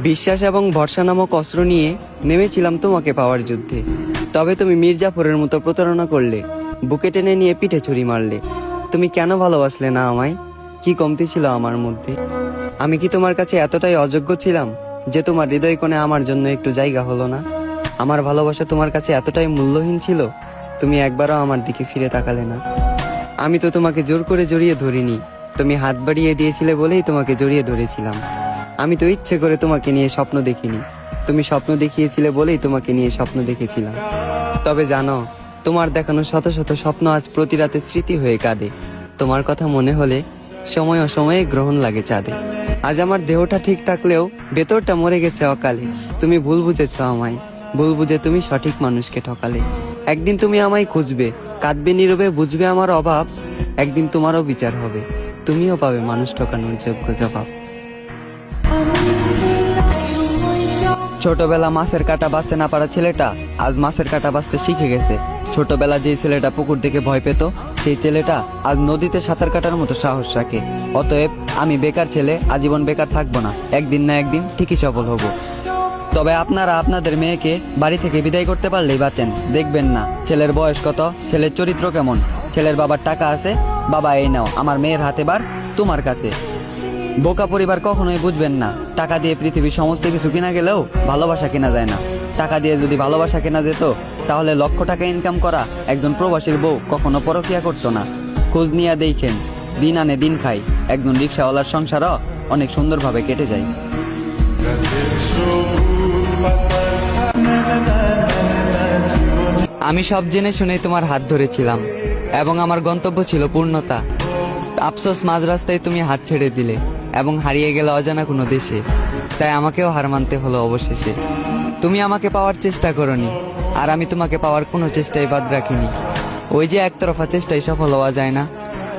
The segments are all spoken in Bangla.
বিশ্বাস এবং ভরসা নামক অস্ত্র নিয়ে নেমেছিলাম তোমাকে পাওয়ার যুদ্ধে। তবে তুমি মির্জাফরের মতো প্রতারণা করলে, বুকে টেনে নিয়ে পিঠে ছুরি মারলে। তুমি কেন ভালোবাসলে না আমায়? কি কমতি ছিল আমার মধ্যে? আমি কি তোমার কাছে এতটাই অযোগ্য ছিলাম যে তোমার হৃদয় কোণে আমার জন্য একটু জায়গা হলো না? আমার ভালোবাসা তোমার কাছে এতটাই মূল্যহীন ছিল, তুমি একবারও আমার দিকে ফিরে তাকালে না। আমি তো তোমাকে জোর করে জড়িয়ে ধরিনি, তুমি হাত বাড়িয়ে দিয়েছিলে বলেই তোমাকে জড়িয়ে ধরেছিলাম। আমি তো ইচ্ছে করে তোমাকে নিয়ে স্বপ্ন দেখিনি, তুমি স্বপ্ন দেখিয়েছিলে বলেই তোমাকে নিয়ে স্বপ্ন দেখেছিলাম। তবে জানো, তোমার দেখানো শত শত স্বপ্ন আজ প্রতি রাতে স্মৃতি হয়ে কাঁদে। তোমার কথা মনে হলে সময় অসময়ে গ্রহণ লাগে চাঁদে। আজ আমার দেহটা ঠিক থাকলেও ভেতরটা মরে গেছে অকালে। তুমি ভুল বুঝেছ আমায়, ভুল বুঝে তুমি সঠিক মানুষকে ঠকালে। একদিন তুমি আমায় খুঁজবে, কাঁদবে নীরবে, বুঝবে আমার অভাব। একদিন তোমারও বিচার হবে, তুমিও পাবে মানুষ ঠকানোর যোগ্য জবাব। ছোটবেলা মাছের কাঁটা বাঁচতে না পারা ছেলেটা আজ মাছের কাঁটা বাঁচতে শিখে গেছে। ছোটবেলা যেই ছেলেটা পুকুর থেকে ভয় পেত, সেই ছেলেটা আজ নদীতে সাঁতার কাটার মতো সাহস রাখে। অতএব আমি বেকার ছেলে আজীবন বেকার থাকবো না, একদিন না একদিন ঠিকই সফল হব। তবে আপনারা আপনাদের মেয়েকে বাড়ি থেকে বিদায় করতে পারলেই বাঁচেন। দেখবেন না ছেলের বয়স কত, ছেলের চরিত্র কেমন। ছেলের বাবার টাকা আছে, বাবা এই নাও আমার মেয়ের হাতে বার তোমার কাছে। বোকা পরিবার কখনোই বুঝবেন না, টাকা দিয়ে পৃথিবীর সমস্ত কিছু কেনা গেলেও ভালোবাসা কেনা যায় না। টাকা দিয়ে যদি ভালোবাসা কেনা যেত, তাহলে লক্ষ টাকা ইনকাম করা একজন প্রবাসীর বউ কখনো পরকিয়া করতো না। খোঁজ নিয়ে দেখেন, দিন আনে দিন খাই, একজন রিক্সাওয়ালার সংসারও অনেক সুন্দরভাবে কেটে যায়। আমি সব জেনে শুনে তোমার হাত ধরেছিলাম এবং আমার গন্তব্য ছিল পূর্ণতা। আফসোস মাঝ রাস্তায় তুমি হাত ছেড়ে দিলে এবং হারিয়ে গেলে অজানা কোনো দেশে। তাই আমাকেও হার মানতে হলো অবশেষে। তুমি আমাকে পাওয়ার চেষ্টা করনি, আর আমি তোমাকে পাওয়ার কোনো চেষ্টাই বাদ রাখিনি। ওই যে একতরফা চেষ্টায় সফল হওয়া যায় না,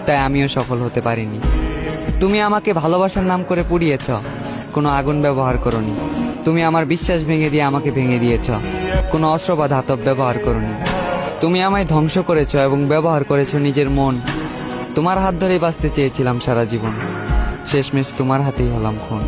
তাই আমিও সফল হতে পারিনি। তুমি আমাকে ভালোবাসার নাম করে পুড়িয়েছ, কোনো আগুন ব্যবহার করনি। তুমি আমার বিশ্বাস ভেঙে দিয়ে আমাকে ভেঙে দিয়েছ, কোনো অস্ত্র বা ধাতব ব্যবহার করনি। তুমি আমায় ধ্বংস করেছ এবং ব্যবহার করেছ নিজের মন। তোমার হাত ধরেই বাঁচতে চেয়েছিলাম সারা জীবন, শেষমেশ তোমার হাতেই হলাম খুন।